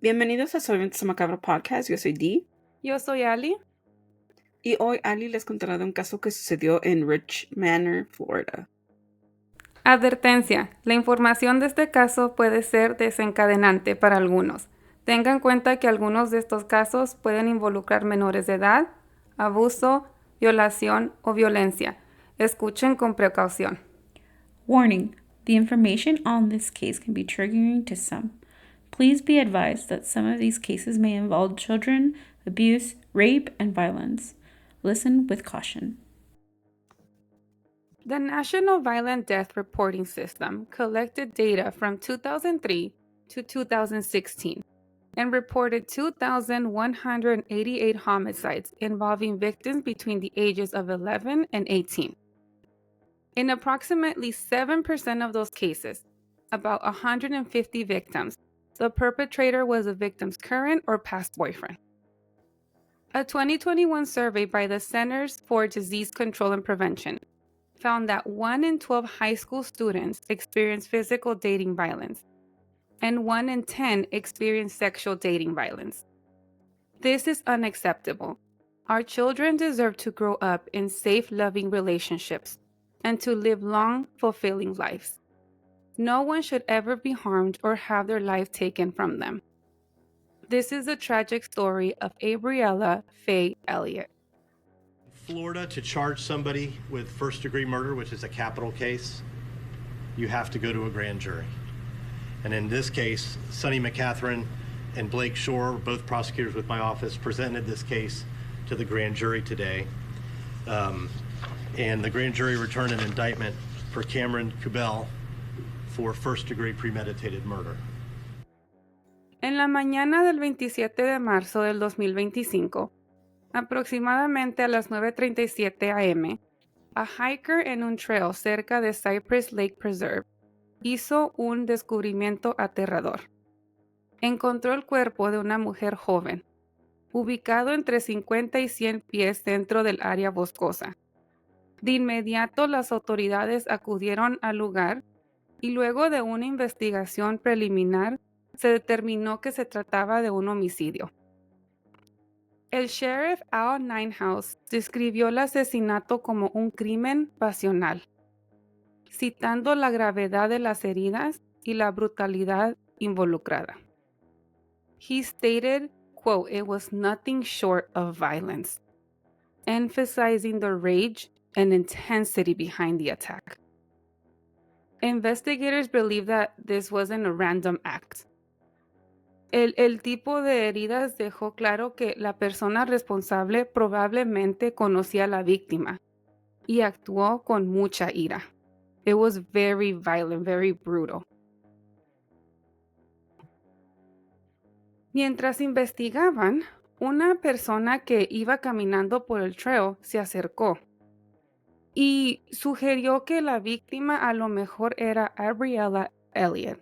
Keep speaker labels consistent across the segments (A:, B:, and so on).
A: Bienvenidos a Violentas Macabro Podcast. Yo soy Dee.
B: Yo soy Ali.
A: Y hoy Ali les contará de un caso que sucedió en Rich Manor, Florida.
B: Advertencia. La información de este caso puede ser desencadenante para algunos. Tenga en cuenta que algunos de estos casos pueden involucrar menores de edad, abuso, violación o violencia. Escuchen con precaución.
C: Warning. The information on this case can be triggering to some. Please be advised that some of these cases may involve children, abuse, rape, and violence. Listen with caution.
B: The National Violent Death Reporting System collected data from 2003 to 2016 and reported 2,188 homicides involving victims between the ages of 11 and 18. In approximately 7% of those cases, about 150 victims, the perpetrator was a victim's current or past boyfriend. A 2021 survey by the Centers for Disease Control and Prevention found that 1 in 12 high school students experience physical dating violence, and 1 in 10 experience sexual dating violence. This is unacceptable. Our children deserve to grow up in safe, loving relationships and to live long, fulfilling lives. No one should ever be harmed or have their life taken from them. This is the tragic story of Abbriella Faye Elliott.
D: Florida, to charge somebody with first-degree murder, which is a capital case, you have to go to a grand jury. And in this case, Sonny McCatherine and Blake Shore, both prosecutors with my office, presented this case to the grand jury today. And the grand jury returned an indictment for Cameron Kubel for first-degree premeditated murder.
B: En la mañana del 27 de marzo del 2025, aproximadamente a las 9:37 a.m., a hiker en un trail cerca de Cypress Lake Preserve hizo un descubrimiento aterrador. Encontró el cuerpo de una mujer joven, ubicado entre 50 y 100 pies dentro del área boscosa. De inmediato, las autoridades acudieron al lugar y luego de una investigación preliminar, se determinó que se trataba de un homicidio. El sheriff Al Ninehouse describió el asesinato como un crimen pasional, citando la gravedad de las heridas y la brutalidad involucrada. He stated, quote, "It was nothing short of violence," emphasizing the rage and intensity behind the attack. Investigators believe that this wasn't a random act. El tipo de heridas dejó claro que la persona responsable probablemente conocía a la víctima y actuó con mucha ira. It was very violent, very brutal. Mientras investigaban, una persona que iba caminando por el trail se acercó y sugirió que la víctima a lo mejor era Abbriella Elliott.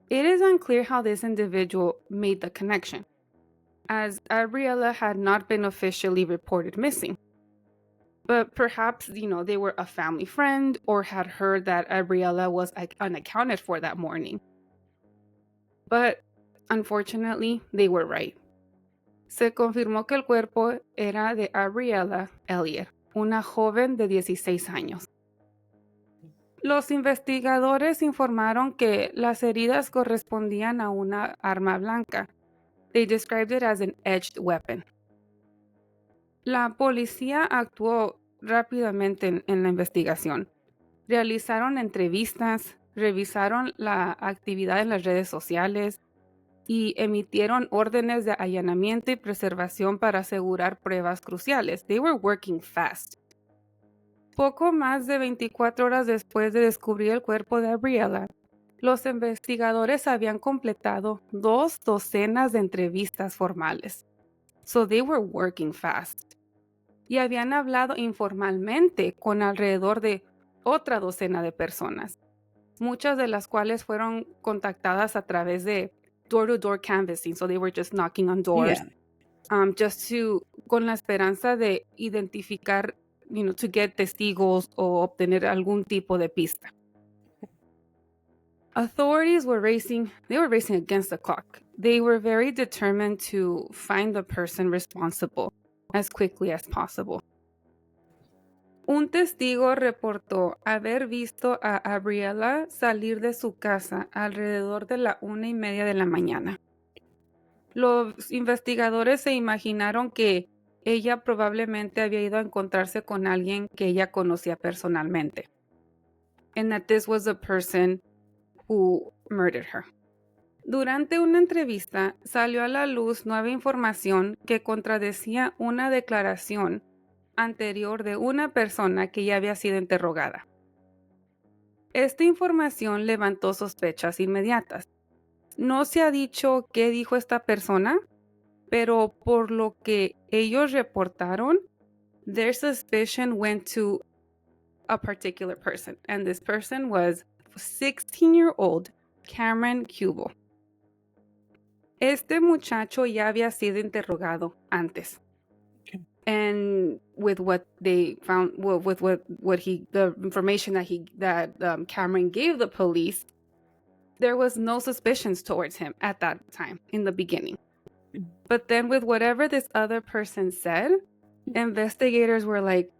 B: It is unclear how this individual made the connection, as Abbriella had not been officially reported missing. But perhaps, they were a family friend or had heard that Abbriella was unaccounted for that morning. But unfortunately, they were right. Se confirmó que el cuerpo era de Abbriella Elliott, una joven de 16 años. Los investigadores informaron que las heridas correspondían a una arma blanca. They described it as an edged weapon. La policía actuó rápidamente en la investigación. Realizaron entrevistas, revisaron la actividad en las redes sociales y emitieron órdenes de allanamiento y preservación para asegurar pruebas cruciales. They were working fast. Poco más de 24 horas después de descubrir el cuerpo de Abbriella, los investigadores habían completado 2 docenas de entrevistas formales. So they were working fast. Y habían hablado informalmente con alrededor de otra docena de personas, muchas de las cuales fueron contactadas a través de door-to-door canvassing. So they were just knocking on doors, con la esperanza de identificar, to get testigos o obtener algún tipo de pista. Authorities were racing against the clock. They were very determined to find the person responsible as quickly as possible. Un testigo reportó haber visto a Abbriella salir de su casa alrededor de la 1:30 de la mañana. Los investigadores se imaginaron que ella probablemente había ido a encontrarse con alguien que ella conocía personalmente. And that this was the person who murdered her. Durante una entrevista salió a la luz nueva información que contradecía una declaración anterior de una persona que ya había sido interrogada. Esta información levantó sospechas inmediatas. No se ha dicho qué dijo esta persona, pero por lo que ellos reportaron, their suspicion went to a particular person, and this person was 16-year-old Cameron Cubo. Este muchacho ya había sido interrogado antes.
A: Okay.
B: And with what they found, with the information that Cameron gave the police, there was no suspicions towards him at that time in the beginning. But then with whatever this other person said, investigators were like,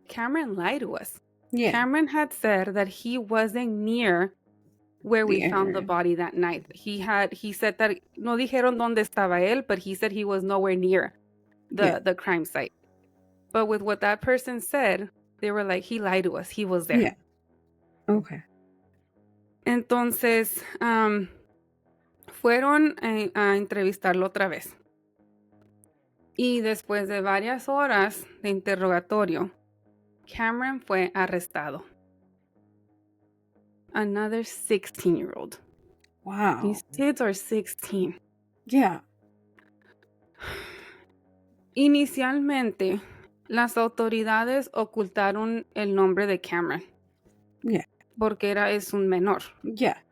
B: Cameron lied to us.
A: Yeah.
B: Cameron had said that he wasn't near where we found the
A: area.
B: body that night. He said that no dijeron dónde estaba él, but he said he was nowhere near the crime site. But with what that person said, they were like, he lied to us. He was there.
A: Yeah. Okay.
B: Entonces, fueron a entrevistarlo otra vez. Y después de varias horas de interrogatorio, Cameron fue arrestado. Another 16-year-old.
A: Wow.
B: These kids are 16.
A: Yeah.
B: Inicialmente, las autoridades ocultaron el nombre de Cameron.
A: Yeah.
B: Porque es un menor.
A: Yeah.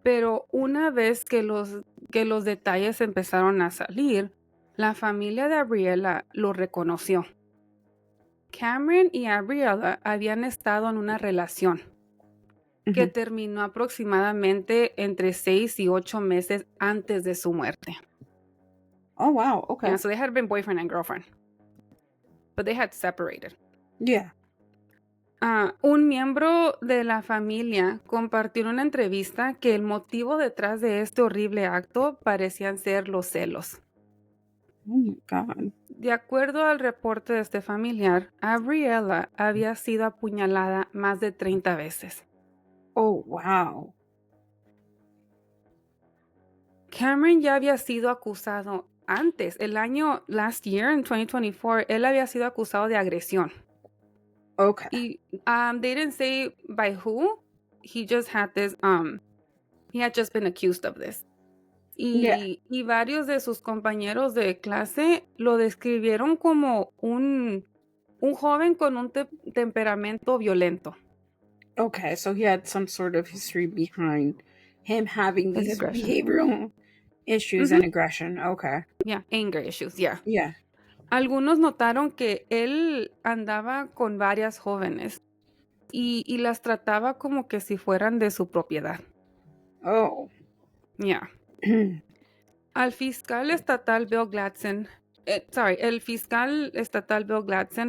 B: Pero una vez que los detalles empezaron a salir, la familia de Abbriella lo reconoció. Cameron y Abbriella habían estado en una relación que terminó aproximadamente entre 6 y 8 meses antes de su muerte.
A: Oh, wow. Okay.
B: Yeah, so they had been boyfriend and girlfriend. But they had separated.
A: Yeah.
B: Un miembro de la familia compartió en una entrevista que el motivo detrás de este horrible acto parecían ser los celos.
A: Oh, my God.
B: De acuerdo al reporte de este familiar, Abbriella había sido apuñalada más de 30 veces.
A: Oh, wow.
B: Cameron ya había sido acusado antes. Last year, in 2024, él había sido acusado de agresión.
A: Okay.
B: Y they didn't say by who. He just had this, he had just been accused of this. Y varios de sus compañeros de clase lo describieron como un joven con un temperamento violento.
A: Okay, so he had some sort of history behind him having
B: His
A: these
B: aggression.
A: behavioral issues and aggression. Okay.
B: Yeah, anger issues, yeah.
A: Yeah.
B: Algunos notaron que él andaba con varias jóvenes y las trataba como que si fueran de su propiedad.
A: Oh.
B: Yeah. El fiscal estatal Bill Gladson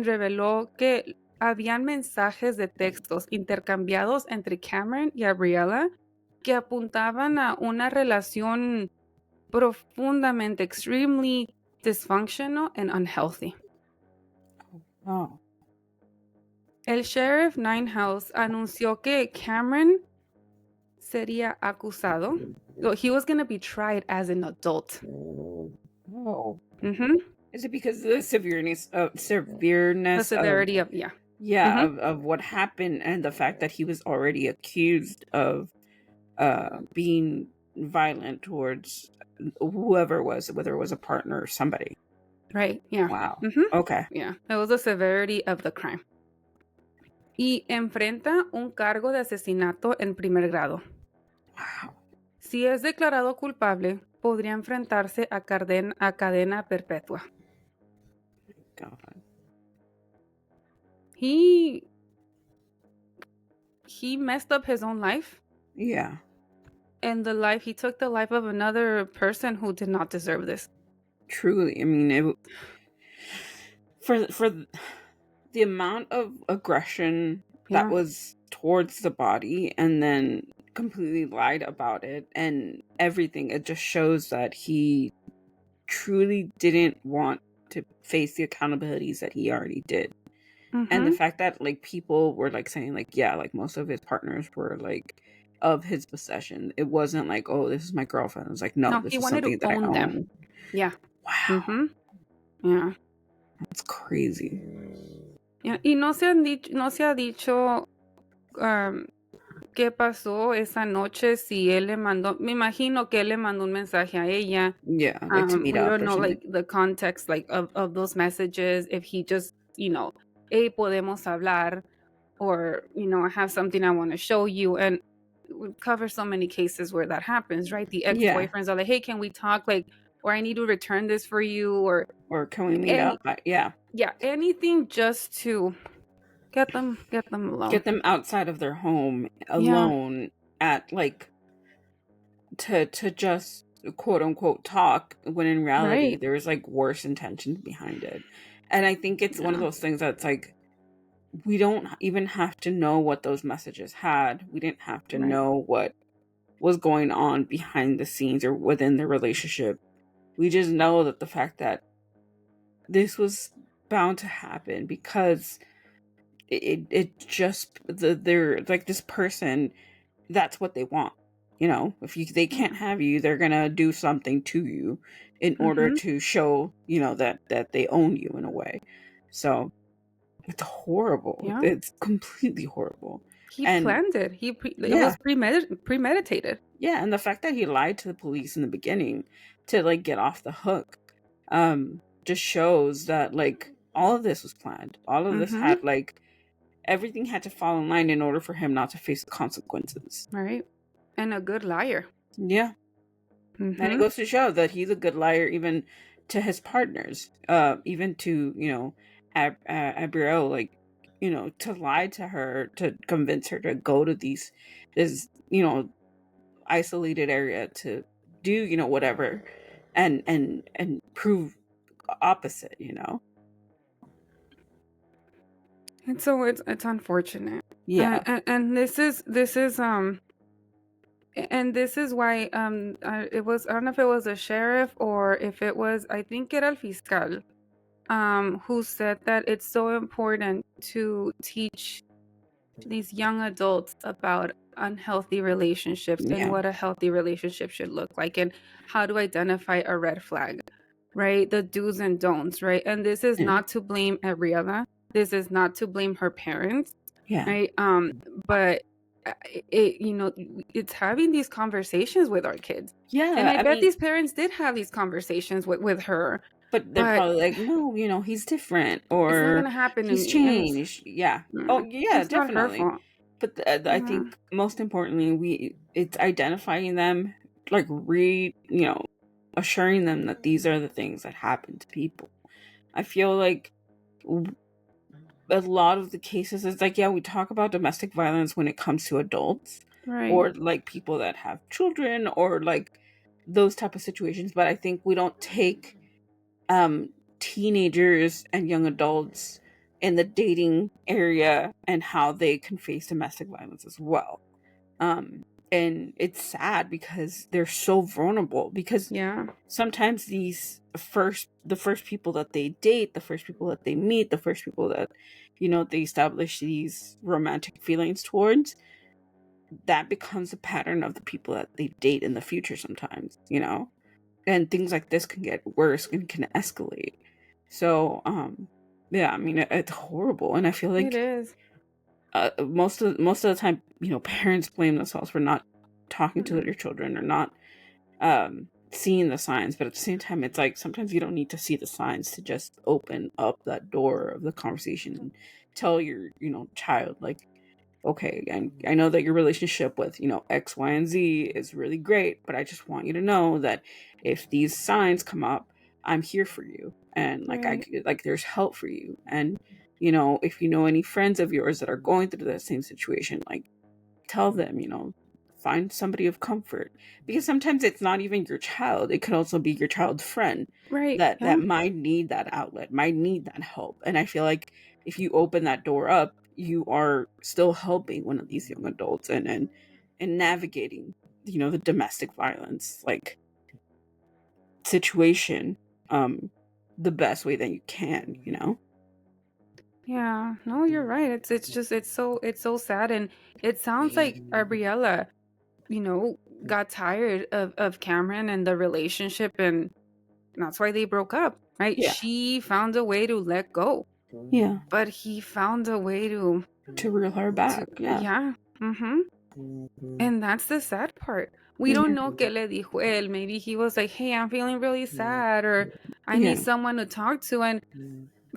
B: reveló que habían mensajes de textos intercambiados entre Cameron y Abbriella que apuntaban a una relación profundamente, extremely dysfunctional and unhealthy.
A: Oh.
B: El sheriff Ninehouse anunció que Cameron sería acusado. He was going to be tried as an adult.
A: Oh.
B: Mm-hmm.
A: Is it because of the severeness
B: The severity of
A: of what happened and the fact that he was already accused of being violent towards whoever it was, whether it was a partner or somebody?
B: Right, yeah.
A: Wow.
B: Mm-hmm.
A: Okay.
B: Yeah, it was the severity of the crime. Y enfrenta un cargo de asesinato en primer grado.
A: Wow.
B: Si es declarado culpable, podría enfrentarse a cadena perpetua.
A: God.
B: He messed up his own life.
A: Yeah.
B: and he took the life of another person who did not deserve this.
A: Truly, I mean, for the amount of aggression that
B: Yeah.
A: was towards the body, and then completely lied about it and everything, it just shows that he truly didn't want to face the accountabilities that he already did. And the fact that like people were like saying like, yeah, like most of his partners were like of his possession. It wasn't like, oh, this is my girlfriend. It was like, no,
B: No,
A: this
B: he
A: is
B: wanted to
A: something that I
B: own them.
A: own.
B: Yeah.
A: Wow,
B: Yeah.
A: that's crazy.
B: Yeah. Y no se ha dicho qué pasó esa noche, si él le mandó, me imagino que él le mandó un mensaje a ella.
A: Yeah, like to meet
B: We
A: up
B: don't
A: or
B: know
A: something.
B: like the context like of those messages, if he just, hey, podemos hablar, or, I have something I want to show you. And we cover so many cases where that happens, right? The ex-boyfriends are like, hey, can we talk? Like, or I need to return this for you, or
A: Can we meet up? Yeah,
B: anything just to get them alone.
A: get them outside of their home alone at like to just quote unquote talk, when in reality
B: Right.
A: there's like worse intentions behind it. And I think it's one of those things that's like, we don't even have to know what those messages had. We didn't have to know what was going on behind the scenes or within the relationship. We just know that the fact that this was bound to happen because it just they're like, this person, that's what they want. If they can't have you, they're gonna do something to you in order to show that they own you in a way. So it's horrible.
B: Yeah.
A: It's completely horrible.
B: He
A: And
B: planned it. It was premeditated.
A: yeah, and the fact that he lied to the police in the beginning to like get off the hook just shows that like all of this was planned. All of this had like, everything had to fall in line in order for him not to face the consequences.
B: Right. And a good liar.
A: Yeah. And it goes to show that he's a good liar even to his partners, even to Abbriella, like, to lie to her, to convince her to go to this isolated area to do whatever, and prove opposite.
B: And so it's unfortunate.
A: Yeah.
B: And this is and this is why it was, I don't know if it was a sheriff or if it was, I think era el fiscal, who said that it's so important to teach these young adults about unhealthy relationships and what a healthy relationship should look like, and how to identify a red flag, right? The do's and don'ts, right? And this is not to blame Abbriella. This is not to blame her parents, right? But it's having these conversations with our kids.
A: Yeah.
B: And I bet these parents did have these conversations with her.
A: But they're probably like, no, he's different, or
B: it's not gonna happen.
A: He's changed. Yeah. Oh, yeah,
B: it's
A: definitely.
B: Not her fault.
A: But I think most importantly, it's identifying them, like assuring them that these are the things that happen to people. I feel like a lot of the cases, it's like, yeah, we talk about domestic violence when it comes to adults,
B: right,
A: or like people that have children, or like those type of situations. But I think we don't take teenagers and young adults in the dating area and how they can face domestic violence as well. And it's sad because they're so vulnerable, because sometimes the first people that they date, the first people that they meet, the first people that they establish these romantic feelings towards, that becomes a pattern of the people that they date in the future sometimes, and things like this can get worse and can escalate. So yeah, I mean, it's horrible. And I feel like
B: it is.
A: Most of the time, parents blame themselves for not talking to their children, or not seeing the signs. But at the same time, it's like, sometimes you don't need to see the signs to just open up that door of the conversation and tell your child, like, okay, and I know that your relationship with X, Y, and Z is really great, but I just want you to know that if these signs come up, I'm here for you, and like there's help for you. And if you know any friends of yours that are going through that same situation, like, tell them, find somebody of comfort, because sometimes it's not even your child. It could also be your child's friend
B: Right.
A: that
B: Yeah.
A: might need that outlet, might need that help. And I feel like if you open that door up, you are still helping one of these young adults and navigating, the domestic violence like situation the best way that you can.
B: Yeah. No, you're right. It's so sad, and it sounds like Abbriella, got tired of Cameron and the relationship, and that's why they broke up, right?
A: Yeah.
B: She found a way to let go,
A: Yeah.
B: but he found a way to
A: Reel her back. Yeah.
B: yeah. Mm-hmm. And that's the sad part. We don't know qué le dijo él. Maybe he was like, hey, I'm feeling really sad, or I need someone to talk to. And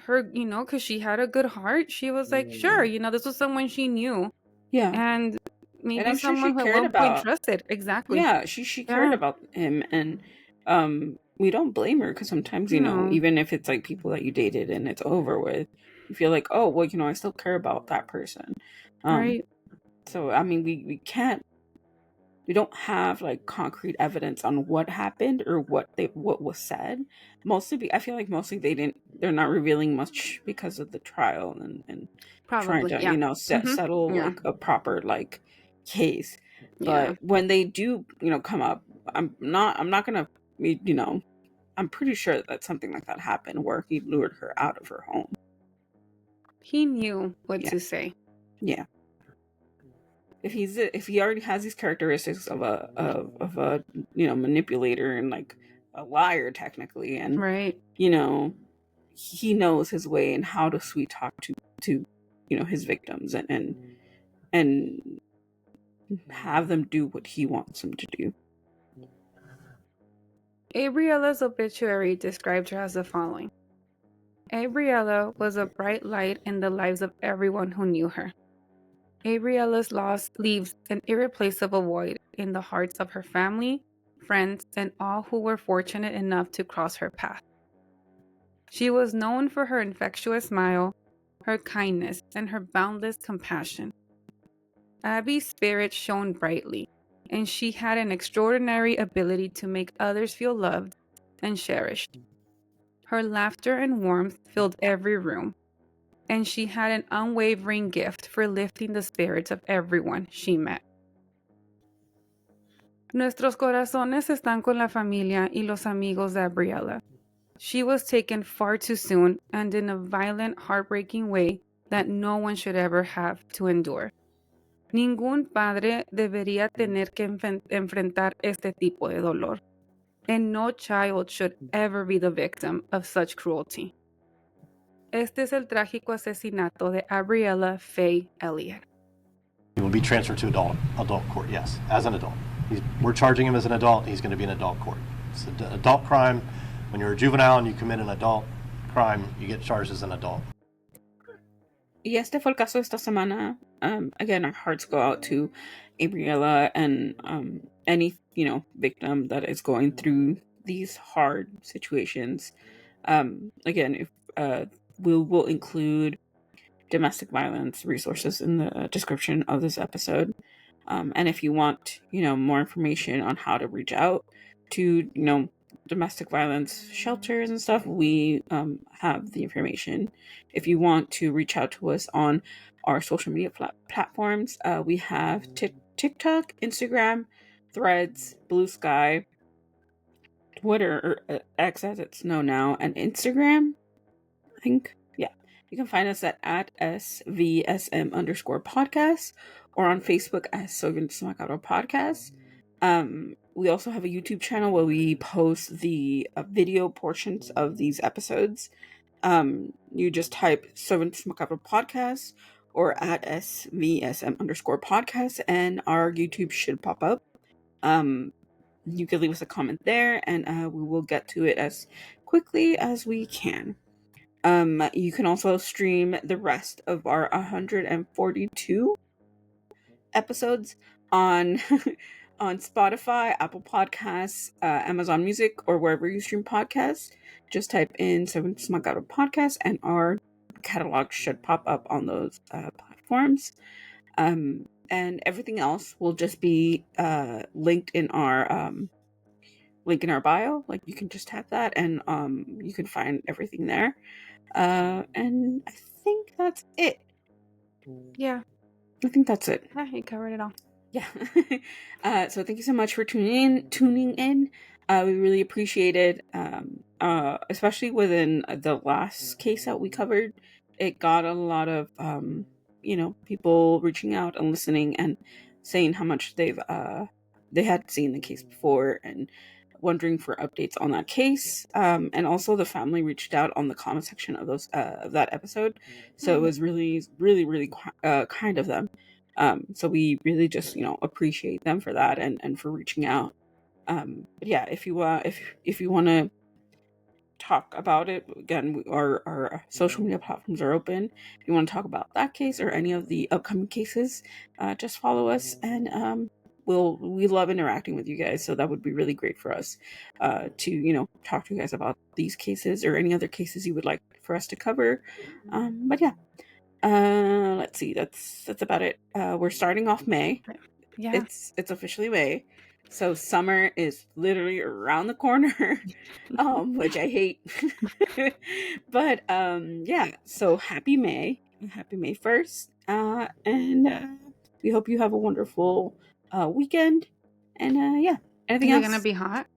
B: her, because she had a good heart, she was like, sure, this was someone she knew.
A: Yeah.
B: And maybe
A: I'm sure
B: someone
A: she
B: who at
A: cared
B: one point
A: about.
B: trusted. Exactly.
A: Yeah, she cared about him, and we don't blame her, because sometimes,
B: No.
A: even if it's like people that you dated and it's over with, you feel like, oh, well, I still care about that person.
B: Right.
A: So I mean, we don't have like concrete evidence on what happened or what was said. I feel like mostly they're not revealing much because of the trial and trying
B: Probably.
A: to,
B: Yeah.
A: settle
B: Yeah.
A: like a proper like case.
B: Yeah.
A: But when they do, come up, I'm not gonna, I'm pretty sure that something like that happened where he lured her out of her home.
B: He knew what
A: Yeah.
B: to say.
A: Yeah. If he already has these characteristics of a manipulator and like a liar technically, and
B: Right.
A: he knows his way and how to sweet talk to his victims and have them do what he wants them to do.
B: Abbriella's obituary described her as the following. Abbriella was a bright light in the lives of everyone who knew her. Abbriella's loss leaves an irreplaceable void in the hearts of her family, friends, and all who were fortunate enough to cross her path. She was known for her infectious smile, her kindness, and her boundless compassion. Abby's spirit shone brightly, and she had an extraordinary ability to make others feel loved and cherished. Her laughter and warmth filled every room, and she had an unwavering gift for lifting the spirits of everyone she met. Nuestros corazones están con la familia y los amigos de Abbriella. She was taken far too soon and in a violent, heartbreaking way that no one should ever have to endure. Ningún padre debería tener que enfrentar este tipo de dolor, and no child should ever be the victim of such cruelty. Este es el trágico asesinato de Abbriella Faye Elliott.
D: He will be transferred to adult court, yes, as an adult. We're charging him as an adult. He's going to be in adult court. It's an adult crime. When you're a juvenile and you commit an adult crime, you get charged as an adult.
A: Y este fue el caso esta semana. Again, our hearts go out to Abbriella and any victim that is going through these hard situations. Again, if we'll include domestic violence resources in the description of this episode. And if you want, more information on how to reach out to, domestic violence shelters and stuff, we have the information. If you want to reach out to us on our social media platforms, we have TikTok, Instagram, Threads, Blue Sky, Twitter, or X as it's known now, and Instagram, I think. Yeah. You can find us at SVSM_podcast or on Facebook as Soviet Podcast. We also have a YouTube channel where we post the video portions of these episodes. You just type Soviet Podcast or at SVSM_podcast and our YouTube should pop up. You can leave us a comment there and we will get to it as quickly as we can. You can also stream the rest of our 142 episodes on on Spotify, Apple Podcasts, Amazon Music, or wherever you stream podcasts. Just type in Seven Smagado Podcast and our catalog should pop up on those platforms. And everything else will just be linked in our link in our bio. Like, you can just tap that, and you can find everything there. And I think that's it.
B: Yeah.
A: I think that's it.
B: Yeah, you covered it all.
A: Yeah. So thank you so much for tuning in. We really appreciate it. Especially within the last case that we covered, it got a lot of people reaching out and listening and saying how much they had seen the case before and wondering for updates on that case. And also the family reached out on the comment section of that episode, so it was really, really, really kind of them. So we really just appreciate them for that and for reaching out. But yeah, if you want to talk about it again, our social media platforms are open. If you want to talk about that case or any of the upcoming cases, just follow us, and we love interacting with you guys. So that would be really great for us to talk to you guys about these cases or any other cases you would like for us to cover. But yeah. Let's see, that's about it. We're starting off May.
B: Yeah.
A: It's officially May, so summer is literally around the corner. Which I hate. But yeah, so happy May 1st. And we hope you have a wonderful weekend. And yeah, anything
B: Is
A: else?
B: it gonna be hot?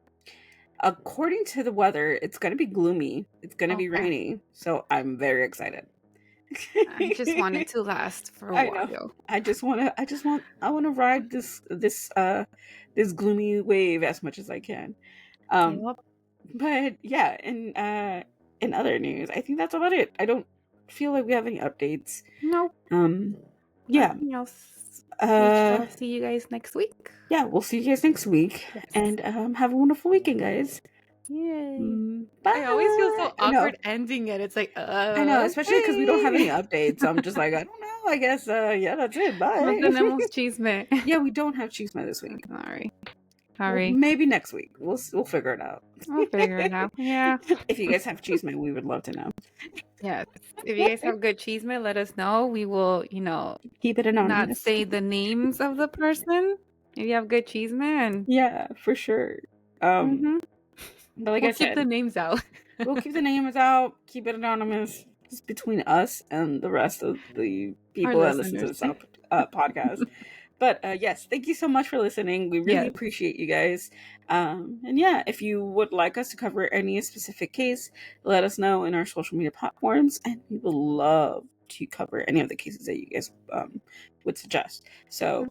A: According to the weather, it's gonna be gloomy. It's gonna be
B: Okay.
A: rainy, so I'm very excited.
B: I just want it to last for a
A: I
B: while.
A: know. I want to ride this gloomy wave as much as I can.
B: Yep.
A: But yeah, in other news, I think that's about it. I don't feel like we have any updates.
B: Nope.
A: Yeah.
B: Nothing else. We shall see you guys next week.
A: Yeah, we'll see you guys next week.
B: Yes.
A: And have a wonderful weekend, guys.
B: Yay.
A: Bye.
B: I always feel so
A: I know.
B: awkward ending it. It's like,
A: I know, especially because we don't have any
B: okay.
A: updates. I'm just like, I don't know. I guess, yeah, that's it. Bye.
B: No tenemos chisme.
A: Yeah, we don't have Chisme this week.
B: Sorry.
A: Well, maybe next week. We'll figure it out.
B: We'll figure it out. Yeah.
A: If you guys have Chisme, we would love to know.
B: Yes. If you guys have good chisme, let us know. We will,
A: Keep it anonymous.
B: not say the names of the person. If you have good chisme, and
A: yeah, for sure. But like
B: we'll
A: I said,
B: keep the names out.
A: We'll keep the names out. Keep it anonymous. It's between us and the rest of the people that listen to this podcast. But yes, thank you so much for listening. We really appreciate you guys. And yeah, if you would like us to cover any specific case, let us know in our social media platforms, and we would love to cover any of the cases that you guys would suggest. So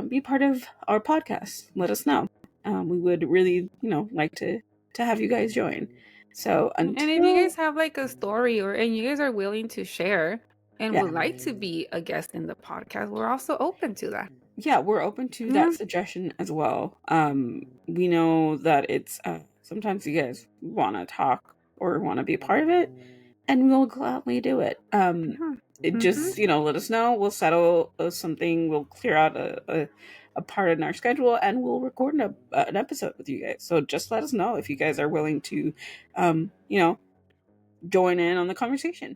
A: be part of our podcast. Let us know. We would really, like to have you guys join. So
B: and if you guys have like a story and you guys are willing to share and would like to be a guest in the podcast, we're also open to that.
A: Yeah, we're open to that suggestion as well. We know that it's sometimes you guys want to talk or want to be a part of it, and we'll gladly do it. It just, let us know. We'll settle something. We'll clear out a part in our schedule, and we'll record an episode with you guys. So just let us know if you guys are willing to, join in on the conversation.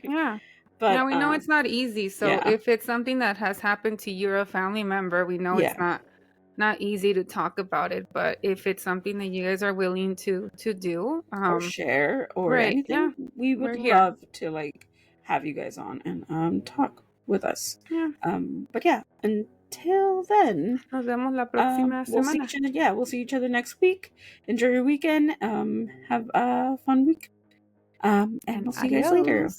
B: Yeah.
A: But
B: now we know it's not easy. So if it's something that has happened to you or a family member, we know it's not easy to talk about it. But if it's something that you guys are willing to do
A: or share or anything, we would love to have you guys on and talk with us.
B: Yeah.
A: But yeah, until then,
B: nos vemos la próxima semana.
A: We'll see each other next week. Enjoy your weekend. Have a fun week. And we'll see you guys later.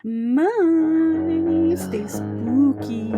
A: Bye. Stay spooky.